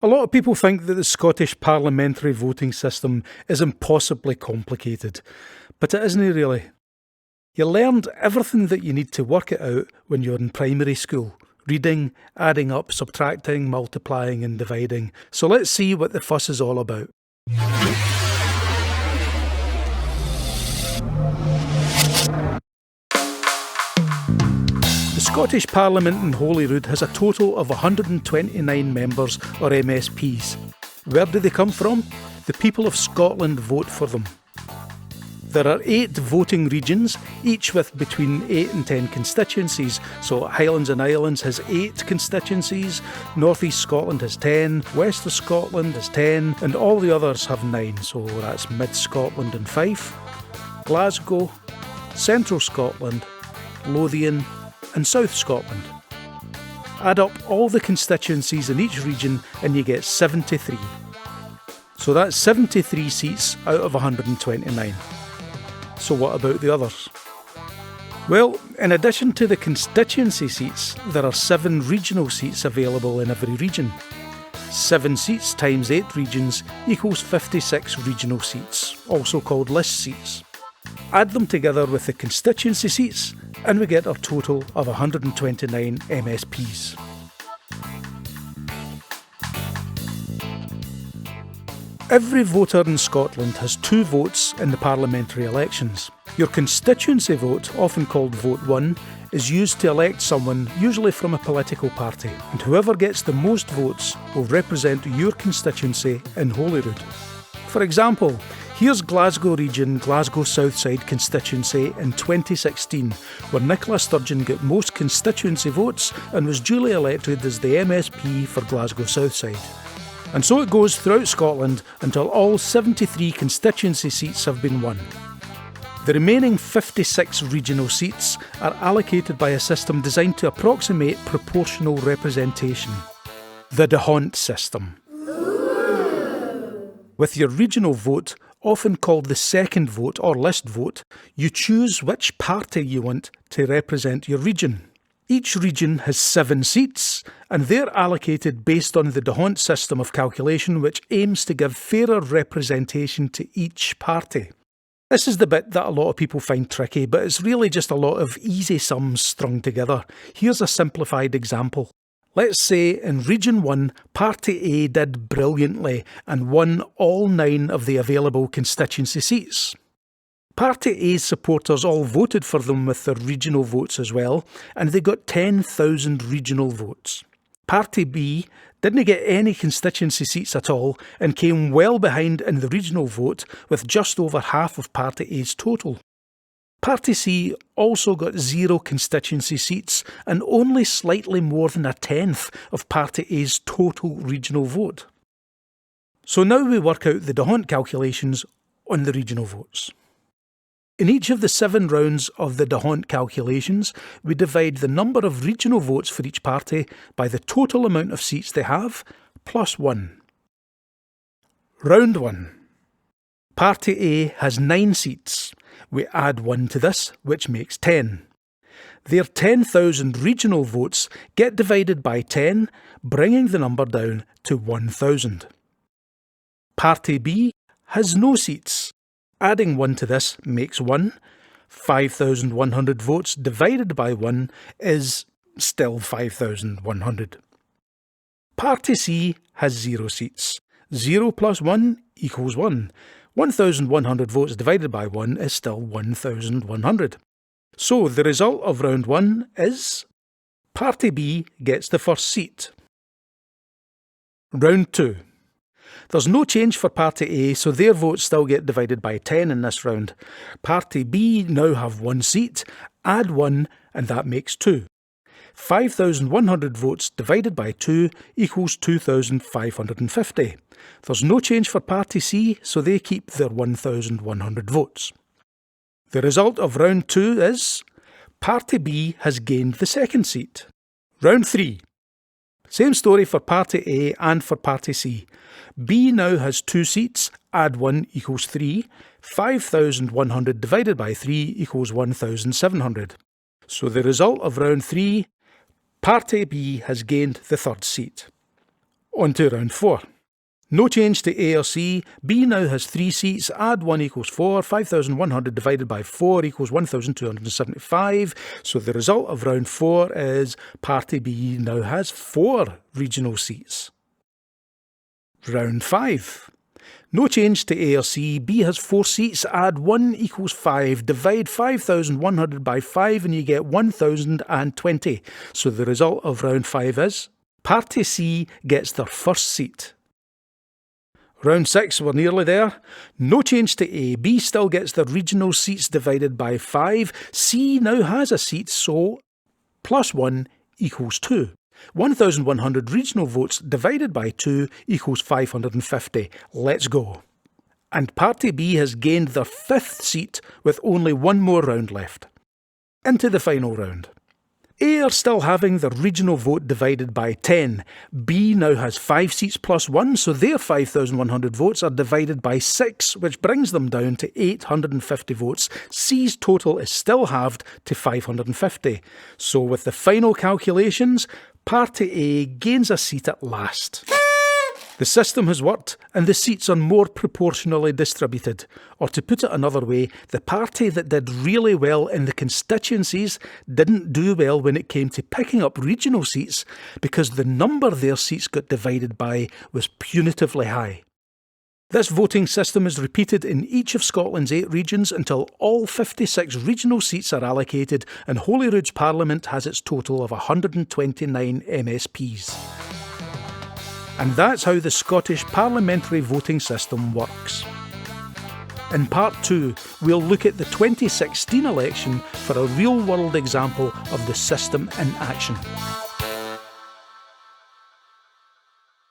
A lot of people think that the Scottish parliamentary voting system is impossibly complicated, but it isn't really. You learned everything that you need to work it out when you're in primary school. Reading, adding up, subtracting, multiplying and dividing. So let's see what the fuss is all about. The Scottish Parliament in Holyrood has a total of 129 members or MSPs. Where do they come from? The people of Scotland vote for them. There are 8 voting regions, each with between 8 and 10 constituencies. So Highlands and Islands has 8 constituencies, North East Scotland has 10, West of Scotland has 10, and all the others have 9. So that's Mid Scotland and Fife, Glasgow, Central Scotland, Lothian, and South Scotland. Add up all the constituencies in each region and you get 73. So that's 73 seats out of 129. So what about the others? Well, in addition to the constituency seats, there are 7 regional seats available in every region. 7 seats times 8 regions equals 56 regional seats, also called list seats. Add them together with the constituency seats and we get our total of 129 MSPs. Every voter in Scotland has 2 votes in the parliamentary elections. Your constituency vote, often called Vote 1, is used to elect someone, usually from a political party, and whoever gets the most votes will represent your constituency in Holyrood. For example, here's Glasgow Region, Glasgow Southside constituency in 2016, where Nicola Sturgeon got most constituency votes and was duly elected as the MSP for Glasgow Southside. And so it goes throughout Scotland until all 73 constituency seats have been won. The remaining 56 regional seats are allocated by a system designed to approximate proportional representation, the D'Hondt system. With your regional vote, often called the second vote or list vote, you choose which party you want to represent your region. Each region has 7 seats, and they're allocated based on the D'Hondt system of calculation, which aims to give fairer representation to each party. This is the bit that a lot of people find tricky, but it's really just a lot of easy sums strung together. Here's a simplified example. Let's say in Region 1, Party A did brilliantly and won all 9 of the available constituency seats. Party A's supporters all voted for them with their regional votes as well, and they got 10,000 regional votes. Party B didn't get any constituency seats at all and came well behind in the regional vote with just over half of Party A's total. Party C also got 0 constituency seats and only slightly more than a tenth of Party A's total regional vote. So now we work out the D'Hondt calculations on the regional votes. In each of the 7 rounds of the D'Hondt calculations, we divide the number of regional votes for each party by the total amount of seats they have, plus 1. Round 1. Party A has 9 seats. We add 1 to this, which makes 10. Their 10,000 regional votes get divided by 10, bringing the number down to 1,000. Party B has no seats. Adding 1 to this makes 1. 5,100 votes divided by 1 is still 5,100. Party C has 0 seats. 0 plus 1 equals 1. 1,100 votes divided by 1 is still 1,100. So the result of round 1 is Party B gets the first seat. Round 2. There's no change for Party A, so their votes still get divided by 10 in this round. Party B now have 1 seat, add 1 and that makes 2. 5,100 votes divided by 2 equals 2,550. There's no change for Party C, so they keep their 1,100 votes. The result of round 2 is Party B has gained the second seat. Round 3. Same story for Party A and for Party C. B now has 2 seats, add 1 equals 3. 5,100 divided by 3 equals 1,700. So the result of round 3, Party B has gained the third seat. On to round 4. No change to A or C. B now has 3 seats. Add 1 equals 4. 5,100 divided by 4 equals 1,275. So the result of round 4 is Party B now has 4 regional seats. Round 5. No change to A or C. B has 4 seats. Add 1 equals 5. Divide 5,100 by 5 and you get 1,020. So the result of round 5 is Party C gets their first seat. Round 6, we're nearly there. No change to A. B still gets their regional seats divided by 5. C now has a seat, so plus 1 equals 2. 1,100 regional votes divided by 2 equals 550. Let's go. And Party B has gained their 5th seat with only 1 more round left. Into the final round. A are still having their regional vote divided by 10. B now has 5 seats plus 1, so their 5,100 votes are divided by 6, which brings them down to 850 votes. C's total is still halved to 550. So with the final calculations, Party A gains a seat at last. The system has worked and the seats are more proportionally distributed. Or to put it another way, the party that did really well in the constituencies didn't do well when it came to picking up regional seats because the number their seats got divided by was punitively high. This voting system is repeated in each of Scotland's 8 regions until all 56 regional seats are allocated and Holyrood's Parliament has its total of 129 MSPs. And that's how the Scottish parliamentary voting system works. In part 2, we'll look at the 2016 election for a real-world example of the system in action.